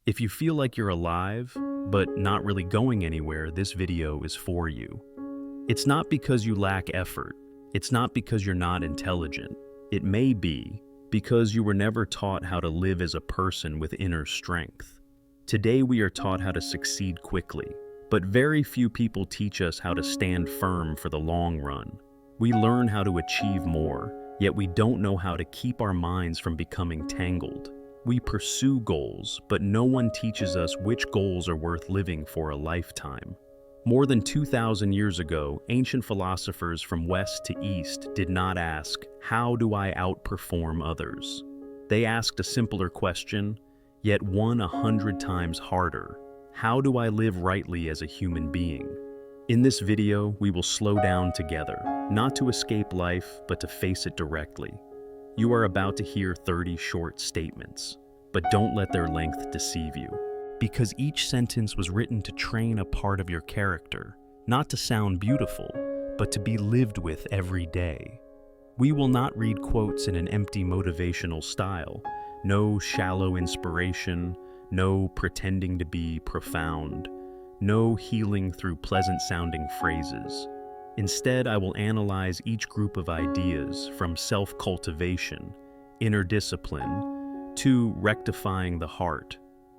If you feel like you're alive, but not really going anywhere, this video is for you. It's not because you lack effort. It's not because you're not intelligent. It may be because you were never taught how to live as a person with inner strength. Today we are taught how to succeed quickly, but very few people teach us how to stand firm for the long run. We learn how to achieve more, yet we don't know how to keep our minds from becoming tangled. We pursue goals, but no one teaches us which goals are worth living for a lifetime. More than 2,000 years ago, ancient philosophers from west to east did not ask, "How do I outperform others?" They asked a simpler question, yet one 100 times harder. How do I live rightly as a human being? In this video, we will slow down together, not to escape life, but to face it directly. You are about to hear 30 short statements, but don't let their length deceive you. Because each sentence was written to train a part of your character, not to sound beautiful, but to be lived with every day. We will not read quotes in an empty motivational style. No shallow inspiration, no pretending to be profound, no healing through pleasant-sounding phrases. Instead, I will analyze each group of ideas from self-cultivation, inner discipline, to rectifying the heart,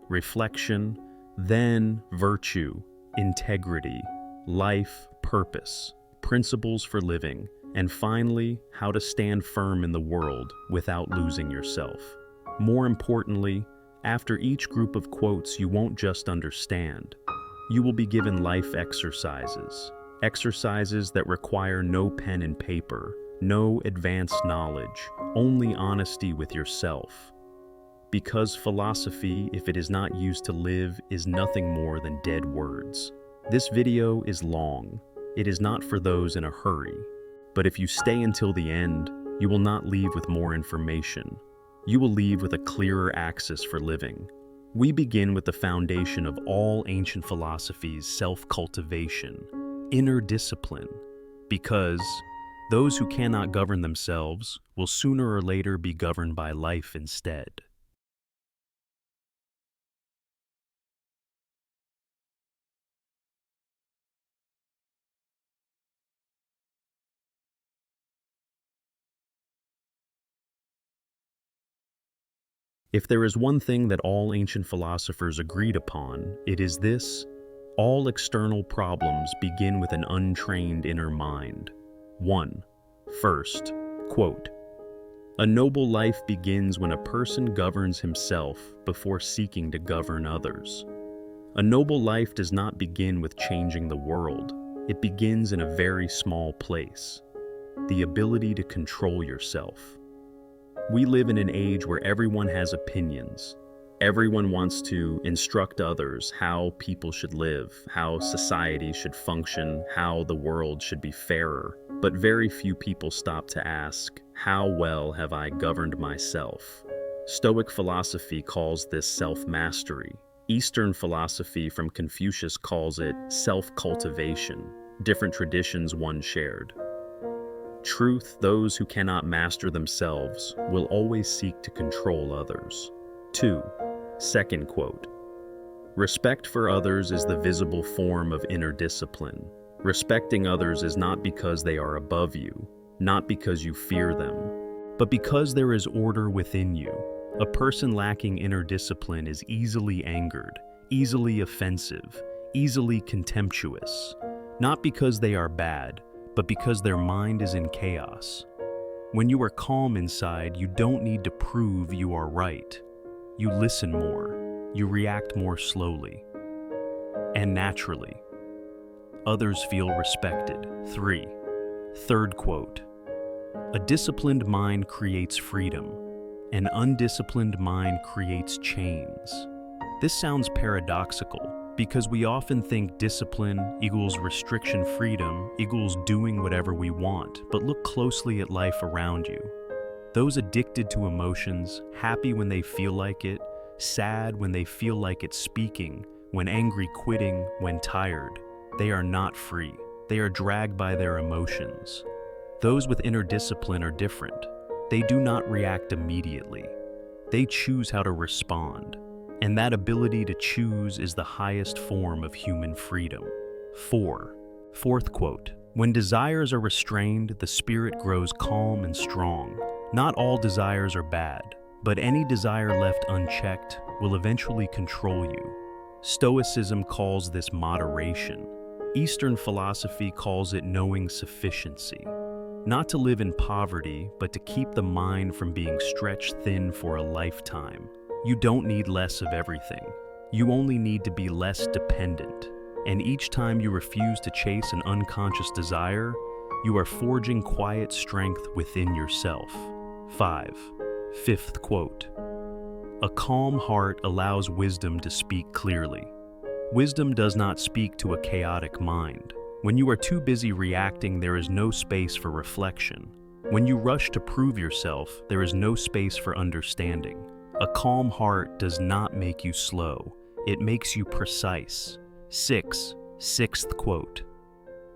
reflection, then virtue, integrity, life, purpose, principles for living, and finally, how to stand firm in the world without losing yourself. More importantly, after each group of quotes, you won't just understand. You will be given life exercises. Exercises that require no pen and paper, no advanced knowledge, only honesty with yourself. Because philosophy, if it is not used to live, is nothing more than dead words. This video is long. It is not for those in a hurry. But if you stay until the end, you will not leave with more information. You will leave with a clearer axis for living. We begin with the foundation of all ancient philosophies, self-cultivation, inner discipline, because those who cannot govern themselves will sooner or later be governed by life instead. If there is one thing that all ancient philosophers agreed upon, it is this: all external problems begin with an untrained inner mind. 1. First, quote, "A noble life begins when a person governs himself before seeking to govern others." A noble life does not begin with changing the world. It begins in a very small place: the ability to control yourself. We live in an age where everyone has opinions. Everyone wants to instruct others how people should live, how society should function, how the world should be fairer. But very few people stop to ask, how well have I governed myself? Stoic philosophy calls this self-mastery. Eastern philosophy from Confucius calls it self-cultivation. Different traditions once shared. Truth, those who cannot master themselves will always seek to control others. 2. Second quote. Respect for others is the visible form of inner discipline. Respecting others is not because they are above you, not because you fear them, but because there is order within you. A person lacking inner discipline is easily angered, easily offensive, easily contemptuous, not because they are bad, but because their mind is in chaos. When you are calm inside, you don't need to prove you are right. You listen more, you react more slowly, and naturally. Others feel respected. 3. Third quote. A disciplined mind creates freedom. An undisciplined mind creates chains. This sounds paradoxical, because we often think discipline equals restriction, freedom equals doing whatever we want, but look closely at life around you. Those addicted to emotions, happy when they feel like it, sad when they feel like it's speaking, when angry quitting, when tired, they are not free. They are dragged by their emotions. Those with inner discipline are different. They do not react immediately. They choose how to respond. And that ability to choose is the highest form of human freedom. 4. Fourth quote. When desires are restrained, the spirit grows calm and strong. Not all desires are bad, but any desire left unchecked will eventually control you. Stoicism calls this moderation. Eastern philosophy calls it knowing sufficiency. Not to live in poverty, but to keep the mind from being stretched thin for a lifetime. You don't need less of everything. You only need to be less dependent. And each time you refuse to chase an unconscious desire, you are forging quiet strength within yourself. 5. Fifth quote. A calm heart allows wisdom to speak clearly. Wisdom does not speak to a chaotic mind. When you are too busy reacting, there is no space for reflection. When you rush to prove yourself, there is no space for understanding. A calm heart does not make you slow. It makes you precise. Sixth quote.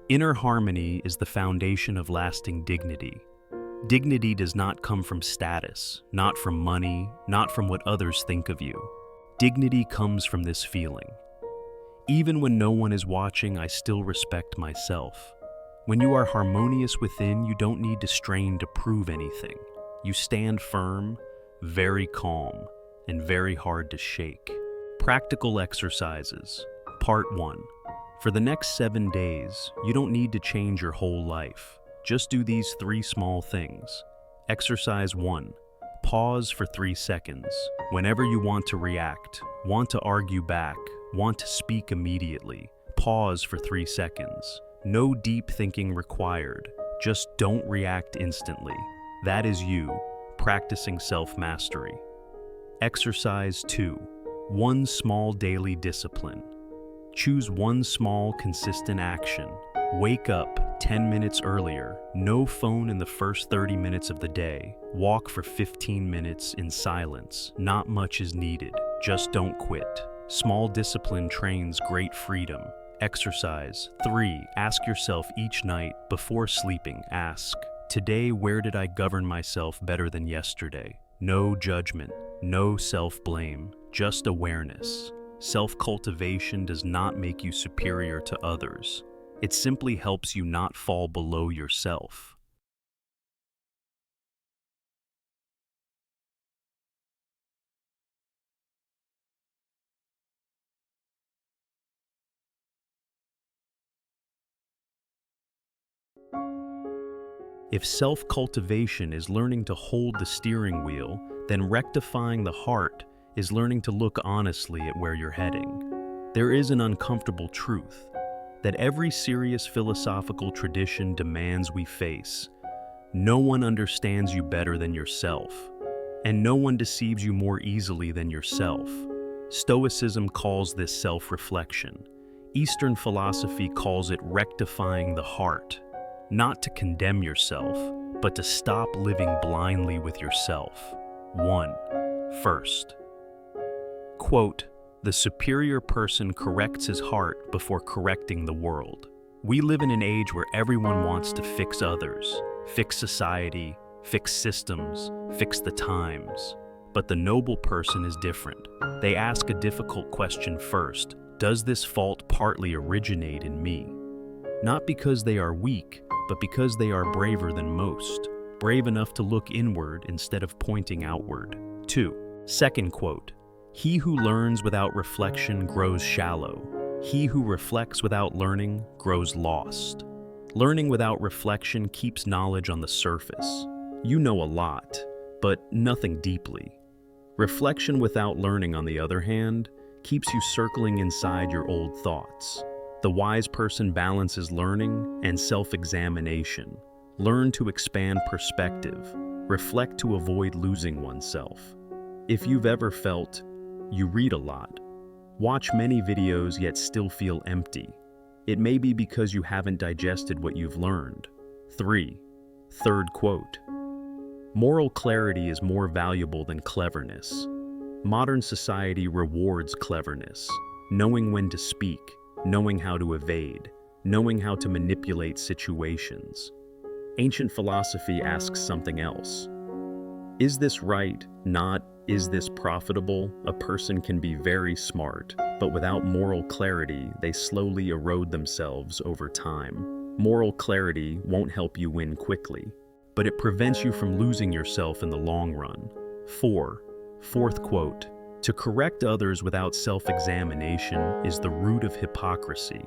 Inner harmony is the foundation of lasting dignity. Dignity does not come from status, not from money, not from what others think of you. Dignity comes from this feeling. Even when no one is watching, I still respect myself. When you are harmonious within, you don't need to strain to prove anything. You stand firm, very calm, and very hard to shake. Practical exercises. Part 1. For the next 7 days, you don't need to change your whole life. Just do these 3 small things. Exercise 1. Pause for 3 seconds. Whenever you want to react, want to argue back, want to speak immediately, pause for 3 seconds. No deep thinking required. Just don't react instantly. That is you, practicing self-mastery. Exercise 2. One small daily discipline. Choose one small, consistent action. Wake up 10 minutes earlier. No phone in the first 30 minutes of the day. Walk for 15 minutes in silence. Not much is needed. Just don't quit. Small discipline trains great freedom. Exercise 3. Ask yourself each night before sleeping. Ask, today, where did I govern myself better than yesterday? No judgment, no self-blame, just awareness. Self-cultivation does not make you superior to others. It simply helps you not fall below yourself. If self-cultivation is learning to hold the steering wheel, then rectifying the heart is learning to look honestly at where you're heading. There is an uncomfortable truth that every serious philosophical tradition demands we face. No one understands you better than yourself, and no one deceives you more easily than yourself. Stoicism calls this self-reflection. Eastern philosophy calls it rectifying the heart. Not to condemn yourself, but to stop living blindly with yourself. 1. First. Quote, the superior person corrects his heart before correcting the world. We live in an age where everyone wants to fix others, fix society, fix systems, fix the times. But the noble person is different. They ask a difficult question first. Does this fault partly originate in me? Not because they are weak, but because they are braver than most, brave enough to look inward instead of pointing outward. 2. Second quote, he who learns without reflection grows shallow. He who reflects without learning grows lost. Learning without reflection keeps knowledge on the surface. You know a lot, but nothing deeply. Reflection without learning, on the other hand, keeps you circling inside your old thoughts. The wise person balances learning and self-examination. Learn to expand perspective. Reflect to avoid losing oneself. If you've ever felt, you read a lot, watch many videos yet still feel empty, it may be because you haven't digested what you've learned. 3. Third quote, moral clarity is more valuable than cleverness. Modern society rewards cleverness, knowing when to speak, knowing how to evade, knowing how to manipulate situations. Ancient philosophy asks something else. Is this right, not is this profitable, a person can be very smart, but without moral clarity, they slowly erode themselves over time. Moral clarity won't help you win quickly, but it prevents you from losing yourself in the long run. Fourth quote, "To correct others without self-examination is the root of hypocrisy.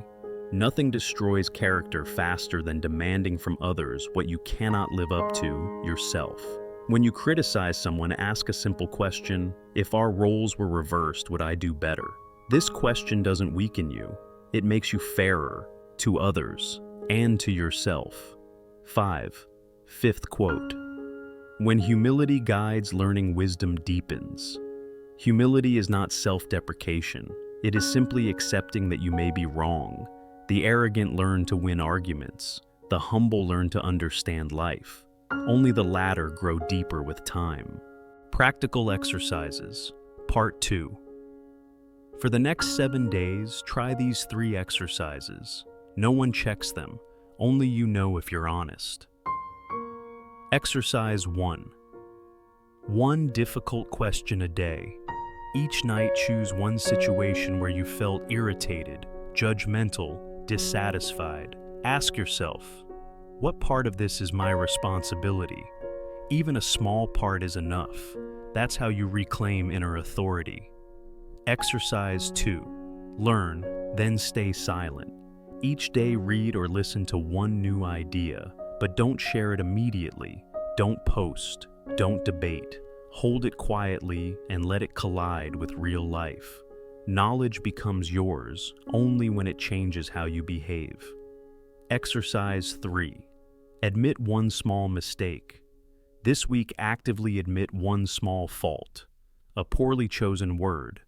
Nothing destroys character faster than demanding from others what you cannot live up to yourself." When you criticize someone, ask a simple question: if our roles were reversed, would I do better? This question doesn't weaken you. It makes you fairer to others and to yourself. Fifth quote, "When humility guides learning, wisdom deepens." Humility is not self-deprecation. It is simply accepting that you may be wrong. The arrogant learn to win arguments. The humble learn to understand life. Only the latter grow deeper with time. Practical exercises. Part 2. For the next 7 days, try these 3 exercises. No one checks them. Only you know if you're honest. Exercise 1. One difficult question a day. Each night, choose one situation where you felt irritated, judgmental, dissatisfied. Ask yourself, what part of this is my responsibility? Even a small part is enough. That's how you reclaim inner authority. Exercise 2. Learn, then stay silent. Each day, read or listen to one new idea, but don't share it immediately. Don't post. Don't debate. Hold it quietly and let it collide with real life. Knowledge becomes yours only when it changes how you behave. Exercise 3. Admit one small mistake. This week, actively admit one small fault. A poorly chosen word.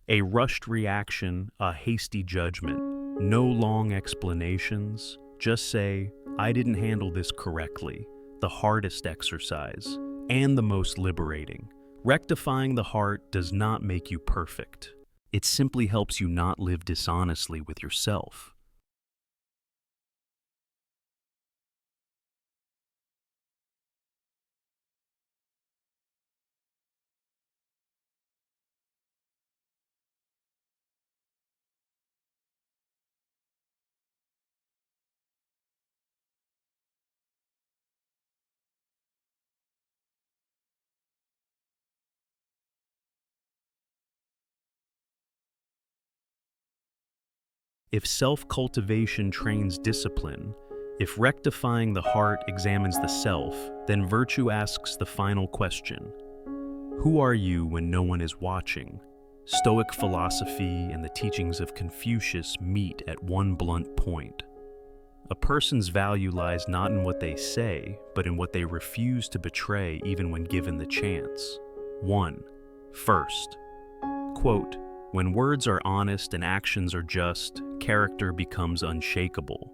A rushed reaction, a hasty judgment. No long explanations. Just say, I didn't handle this correctly. The hardest exercise, and the most liberating. Rectifying the heart does not make you perfect. It simply helps you not live dishonestly with yourself. If self-cultivation trains discipline, if rectifying the heart examines the self, then virtue asks the final question. Who are you when no one is watching? Stoic philosophy and the teachings of Confucius meet at one blunt point. A person's value lies not in what they say, but in what they refuse to betray even when given the chance. 1. First, quote, "When words are honest and actions are just, character becomes unshakable."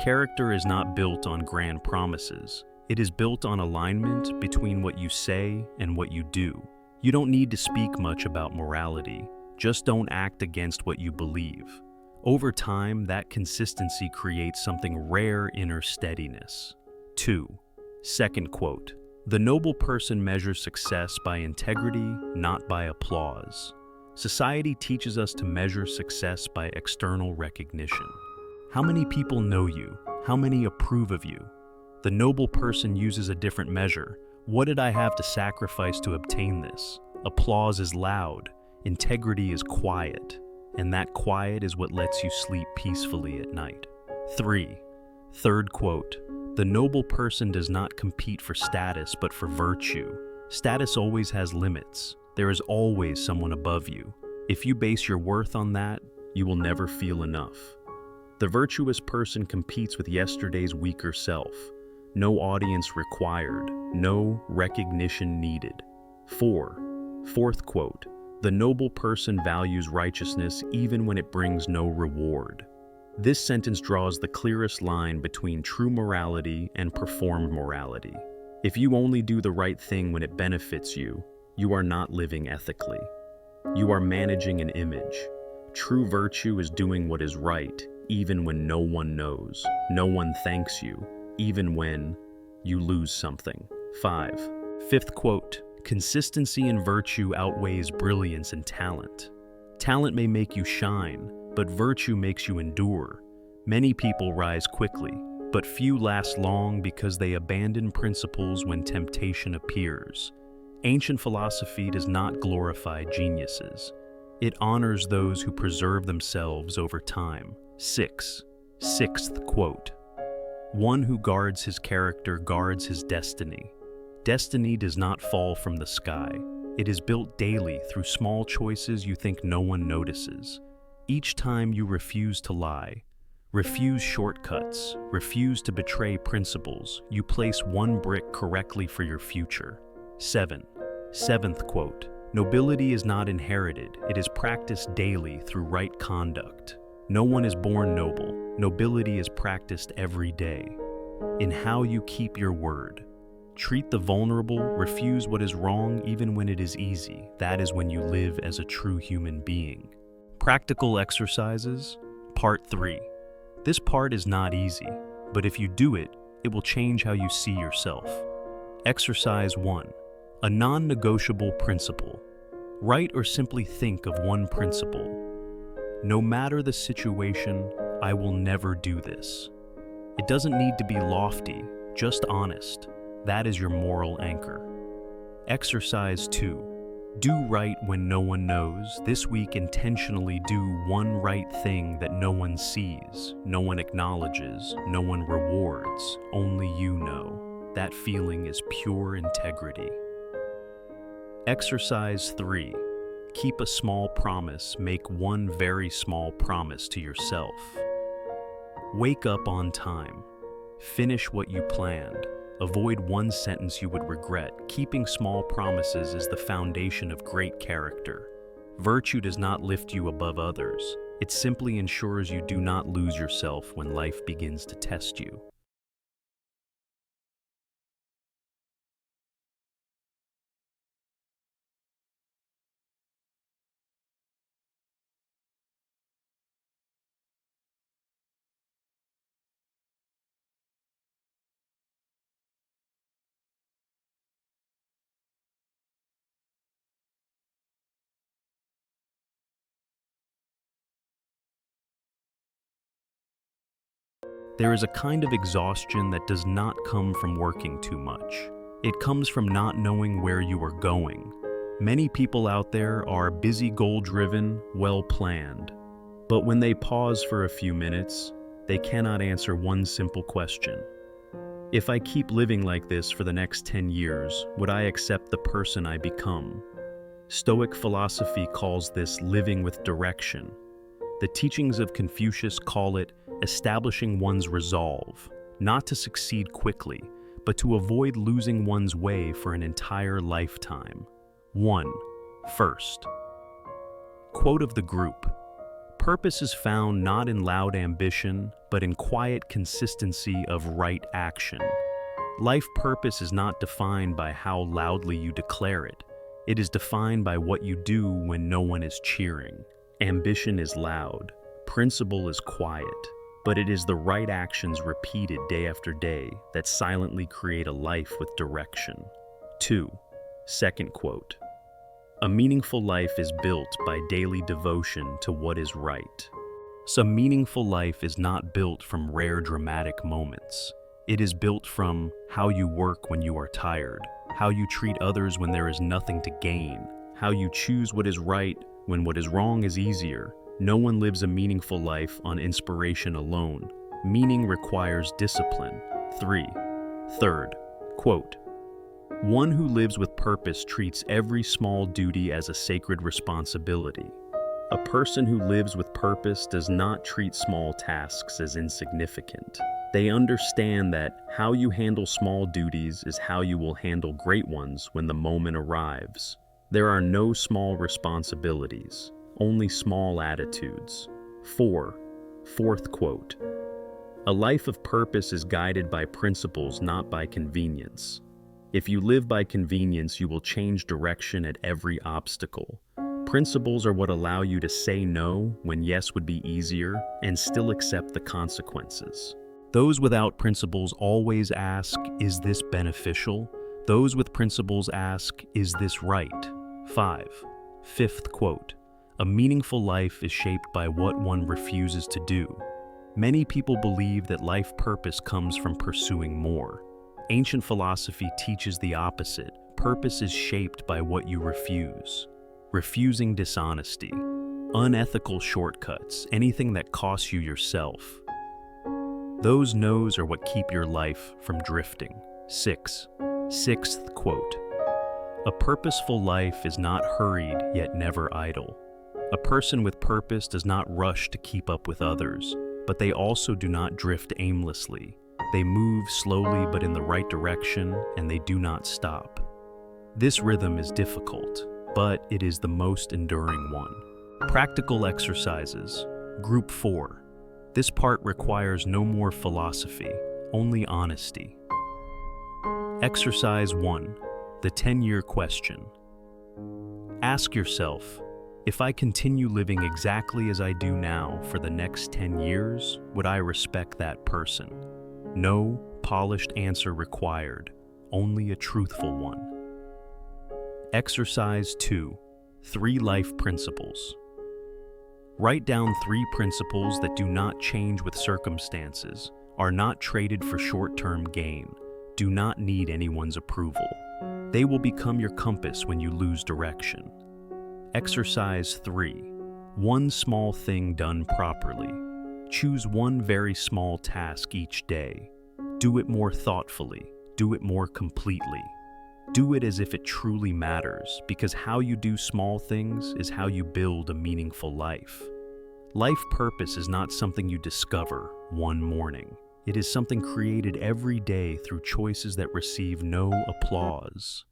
Character is not built on grand promises. It is built on alignment between what you say and what you do. You don't need to speak much about morality. Just don't act against what you believe. Over time, that consistency creates something rare: inner steadiness. 2. Second quote, "The noble person measures success by integrity, not by applause." Society teaches us to measure success by external recognition. How many people know you? How many approve of you? The noble person uses a different measure. What did I have to sacrifice to obtain this? Applause is loud. Integrity is quiet. And that quiet is what lets you sleep peacefully at night. 3. Third quote, "The noble person does not compete for status but for virtue." Status always has limits. There is always someone above you. If you base your worth on that, you will never feel enough. The virtuous person competes with yesterday's weaker self. No audience required, no recognition needed. Fourth quote, "The noble person values righteousness even when it brings no reward." This sentence draws the clearest line between true morality and performed morality. If you only do the right thing when it benefits you, you are not living ethically. You are managing an image. True virtue is doing what is right, even when no one knows. No one thanks you, even when you lose something. Fifth quote, Consistency and virtue outweighs brilliance and talent. Talent may make you shine, but virtue makes you endure. Many people rise quickly, but few last long because they abandon principles when temptation appears. Ancient philosophy does not glorify geniuses. It honors those who preserve themselves over time. Sixth quote. One who guards his character guards his destiny. Destiny does not fall from the sky. It is built daily through small choices you think no one notices. Each time you refuse to lie, refuse shortcuts, refuse to betray principles, you place one brick correctly for your future. Seventh quote. Nobility is not inherited, it is practiced daily through right conduct. No one is born noble. Nobility is practiced every day. In how you keep your word. Treat the vulnerable, refuse what is wrong even when it is easy. That is when you live as a true human being. Practical exercises, part 3. This part is not easy, but if you do it, it will change how you see yourself. Exercise 1. A non-negotiable principle. Write or simply think of one principle. No matter the situation, I will never do this. It doesn't need to be lofty, just honest. That is your moral anchor. Exercise 2. Do right when no one knows. This week, intentionally do one right thing that no one sees, no one acknowledges, no one rewards, only you know. That feeling is pure integrity. Exercise 3. Keep a small promise. Make one very small promise to yourself. Wake up on time. Finish what you planned. Avoid one sentence you would regret. Keeping small promises is the foundation of great character. Virtue does not lift you above others. It simply ensures you do not lose yourself when life begins to test you. There is a kind of exhaustion that does not come from working too much. It comes from not knowing where you are going. Many people out there are busy, goal-driven, well-planned. But when they pause for a few minutes, they cannot answer one simple question. If I keep living like this for the next 10 years, would I accept the person I become? Stoic philosophy calls this living with direction. The teachings of Confucius call it establishing one's resolve, not to succeed quickly, but to avoid losing one's way for an entire lifetime. 1. First. Quote of the group. Purpose is found not in loud ambition, but in quiet consistency of right action. Life purpose is not defined by how loudly you declare it. It is defined by what you do when no one is cheering. Ambition is loud. Principle is quiet. But it is the right actions repeated day after day that silently create a life with direction. 2. Second quote. A meaningful life is built by daily devotion to what is right. So meaningful life is not built from rare dramatic moments. It is built from how you work when you are tired, how you treat others when there is nothing to gain, how you choose what is right when what is wrong is easier. No one lives a meaningful life on inspiration alone. Meaning requires discipline. 3. Third quote. One who lives with purpose treats every small duty as a sacred responsibility. A person who lives with purpose does not treat small tasks as insignificant. They understand that how you handle small duties is how you will handle great ones when the moment arrives. There are no small responsibilities, only small attitudes. 4. Fourth quote. A life of purpose is guided by principles, not by convenience. If you live by convenience, you will change direction at every obstacle. Principles are what allow you to say no when yes would be easier and still accept the consequences. Those without principles always ask, is this beneficial? Those with principles ask, is this right? 5. Fifth quote. A meaningful life is shaped by what one refuses to do. Many people believe that life purpose comes from pursuing more. Ancient philosophy teaches the opposite. Purpose is shaped by what you refuse. Refusing dishonesty, unethical shortcuts, anything that costs you yourself. Those no's are what keep your life from drifting. 6. Sixth quote. A purposeful life is not hurried yet never idle. A person with purpose does not rush to keep up with others, but they also do not drift aimlessly. They move slowly but in the right direction, and they do not stop. This rhythm is difficult, but it is the most enduring one. Practical exercises. Group 4. This part requires no more philosophy, only honesty. Exercise 1. The 10-year question. Ask yourself, if I continue living exactly as I do now for the next 10 years, would I respect that person? No polished answer required, only a truthful one. Exercise 2. 3 life principles. Write down 3 principles that do not change with circumstances, are not traded for short-term gain, do not need anyone's approval. They will become your compass when you lose direction. Exercise 3. 1 small thing done properly. Choose 1 very small task each day. Do it more thoughtfully. Do it more completely. Do it as if it truly matters, because how you do small things is how you build a meaningful life. Life purpose is not something you discover one morning. It is something created every day through choices that receive no applause.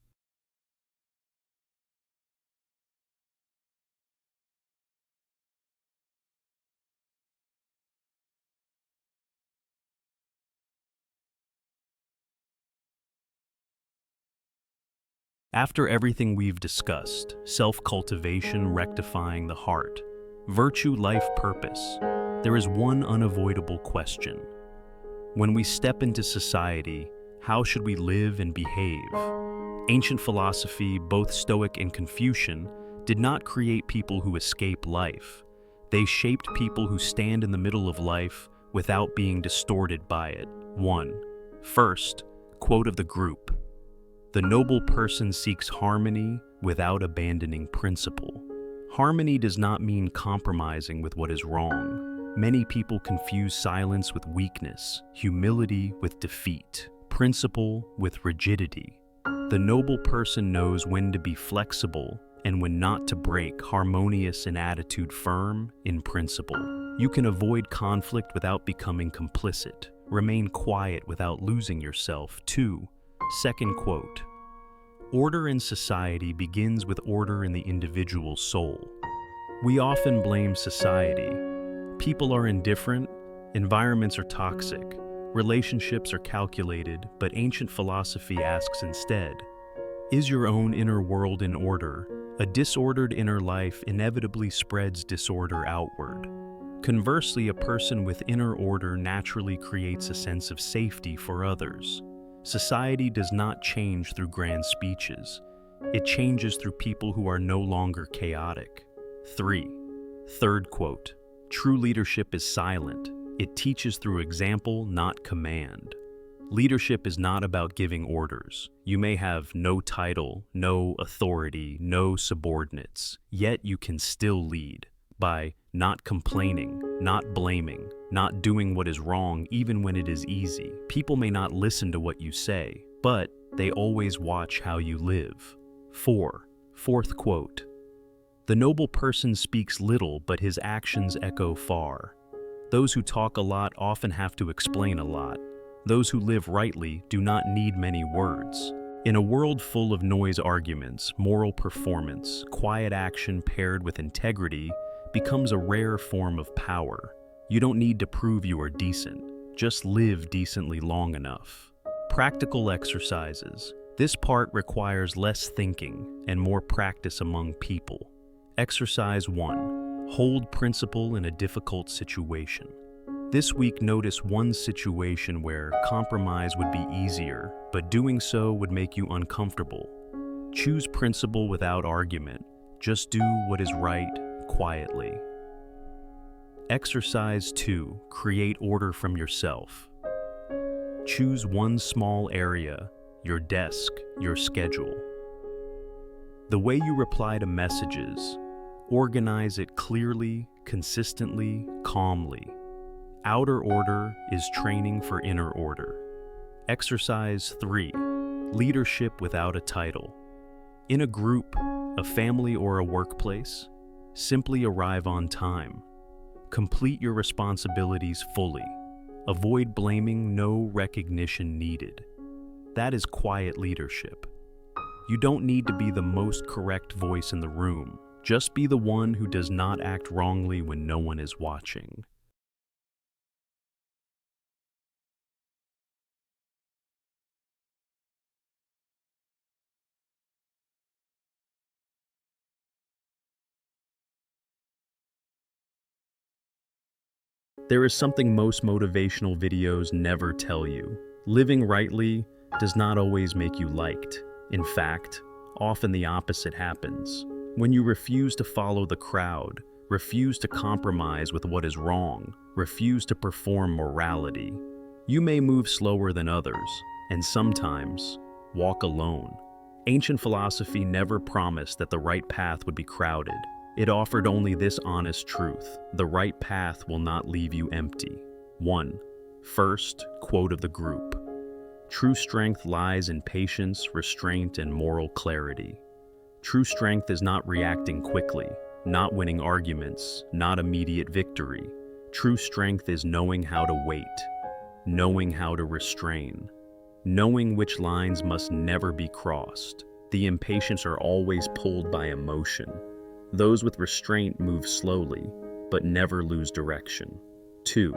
After everything we've discussed, self-cultivation, rectifying the heart, virtue, life purpose, there is one unavoidable question. When we step into society, how should we live and behave? Ancient philosophy, both Stoic and Confucian, did not create people who escape life. They shaped people who stand in the middle of life without being distorted by it. 1. First, quote of the group. The noble person seeks harmony without abandoning principle. Harmony does not mean compromising with what is wrong. Many people confuse silence with weakness, humility with defeat, principle with rigidity. The noble person knows when to be flexible and when not to break, harmonious in attitude, firm in principle. You can avoid conflict without becoming complicit. Remain quiet without losing yourself. 2. Second quote. Order in society begins with order in the individual soul. We often blame society. People are indifferent, environments are toxic, relationships are calculated, but ancient philosophy asks instead, is your own inner world in order? A disordered inner life inevitably spreads disorder outward. Conversely, a person with inner order naturally creates a sense of safety for others. Society does not change through grand speeches. It changes through people who are no longer chaotic. 3. Third quote. True leadership is silent. It teaches through example, not command. Leadership is not about giving orders. You may have no title, no authority, no subordinates, yet you can still lead by not complaining, not blaming, not doing what is wrong even when it is easy. People may not listen to what you say, but they always watch how you live. 4. Fourth quote. The noble person speaks little, but his actions echo far. Those who talk a lot often have to explain a lot. Those who live rightly do not need many words. In a world full of noise arguments, moral performance, quiet action paired with integrity becomes a rare form of power. You don't need to prove you are decent. Just live decently long enough. Practical exercises. This part requires less thinking and more practice among people. Exercise 1. Hold principle in a difficult situation. This week, notice one situation where compromise would be easier, but doing so would make you uncomfortable. Choose principle without argument. Just do what is right quietly. Exercise 2. Create order from yourself. Choose one small area, your desk, your schedule. The way you reply to messages, organize it clearly, consistently, calmly. Outer order is training for inner order. Exercise 3. Leadership without a title. In a group, a family, or a workplace, simply arrive on time. Complete your responsibilities fully. Avoid blaming, no recognition needed. That is quiet leadership. You don't need to be the most correct voice in the room. Just be the one who does not act wrongly when no one is watching. There is something most motivational videos never tell you. Living rightly does not always make you liked. In fact, often the opposite happens. When you refuse to follow the crowd, refuse to compromise with what is wrong, refuse to perform morality, you may move slower than others, and sometimes walk alone. Ancient philosophy never promised that the right path would be crowded. It offered only this honest truth: the right path will not leave you empty. 1. First quote of the group. True strength lies in patience, restraint, and moral clarity. True strength is not reacting quickly, not winning arguments, not immediate victory. True strength is knowing how to wait, knowing how to restrain, knowing which lines must never be crossed. The impatients are always pulled by emotion. Those with restraint move slowly, but never lose direction. 2.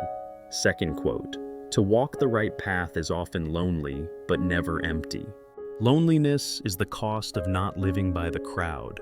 Second quote. To walk the right path is often lonely, but never empty. Loneliness is the cost of not living by the crowd.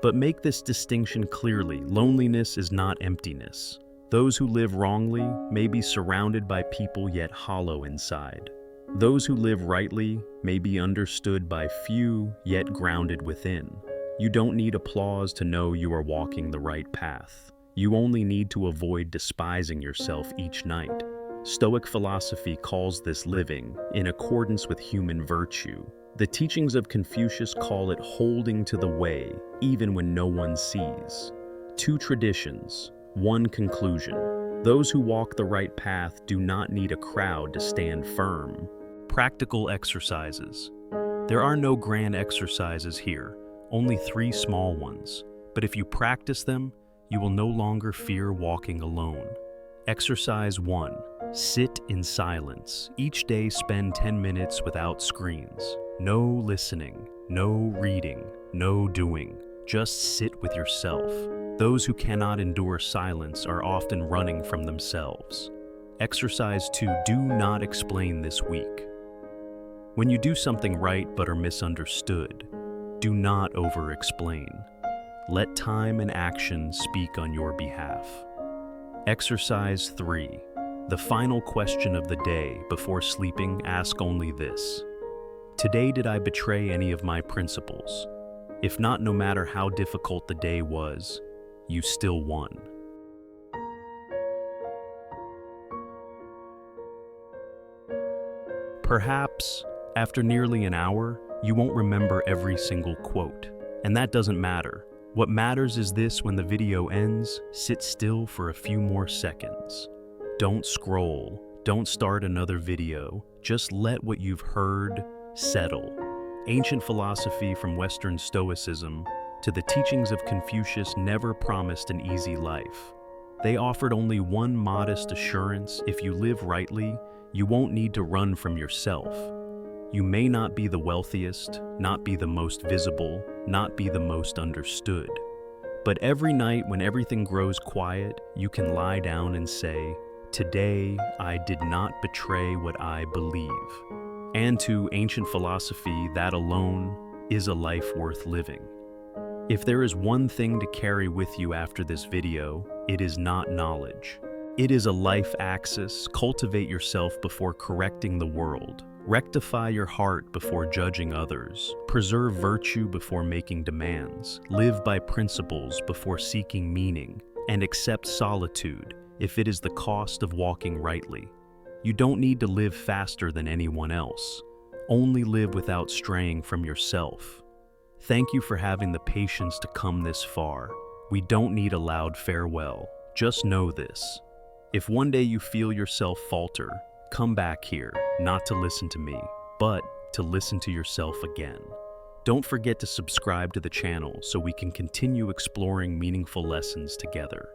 But make this distinction clearly: loneliness is not emptiness. Those who live wrongly may be surrounded by people yet hollow inside. Those who live rightly may be understood by few yet grounded within. You don't need applause to know you are walking the right path. You only need to avoid despising yourself each night. Stoic philosophy calls this living in accordance with human virtue. The teachings of Confucius call it holding to the way, even when no one sees. 2 traditions, 1 conclusion. Those who walk the right path do not need a crowd to stand firm. Practical exercises. There are no grand exercises here, only 3 small ones. But if you practice them, you will no longer fear walking alone. Exercise 1. Sit in silence. Each day spend 10 minutes without screens. No listening, no reading, no doing. Just sit with yourself. Those who cannot endure silence are often running from themselves. Exercise 2. Do not explain this week. When you do something right but are misunderstood, do not over-explain. Let time and action speak on your behalf. Exercise 3. The final question of the day before sleeping, ask only this: today, did I betray any of my principles? If not, no matter how difficult the day was, you still won. Perhaps, after nearly an hour, you won't remember every single quote, and that doesn't matter. What matters is this: when the video ends, sit still for a few more seconds. Don't scroll, don't start another video, just let what you've heard settle. Ancient philosophy, from Western Stoicism to the teachings of Confucius, never promised an easy life. They offered only one modest assurance: if you live rightly, you won't need to run from yourself. You may not be the wealthiest, not be the most visible, not be the most understood. But every night when everything grows quiet, you can lie down and say, today I did not betray what I believe. And to ancient philosophy, that alone is a life worth living. If there is one thing to carry with you after this video, it is not knowledge. It is a life axis. Cultivate yourself before correcting the world. Rectify your heart before judging others. Preserve virtue before making demands. Live by principles before seeking meaning. And accept solitude if it is the cost of walking rightly. You don't need to live faster than anyone else. Only live without straying from yourself. Thank you for having the patience to come this far. We don't need a loud farewell. Just know this. If one day you feel yourself falter, come back here, not to listen to me, but to listen to yourself again. Don't forget to subscribe to the channel so we can continue exploring meaningful lessons together.